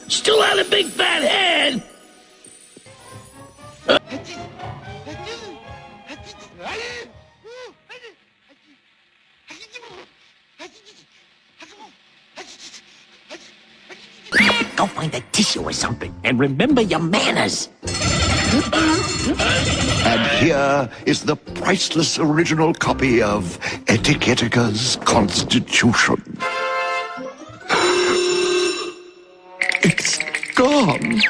Still had a big fat head. Go find a tissue or something, and remember your manners. And here is the priceless original copy of Etiquettica's Constitution. It's gone.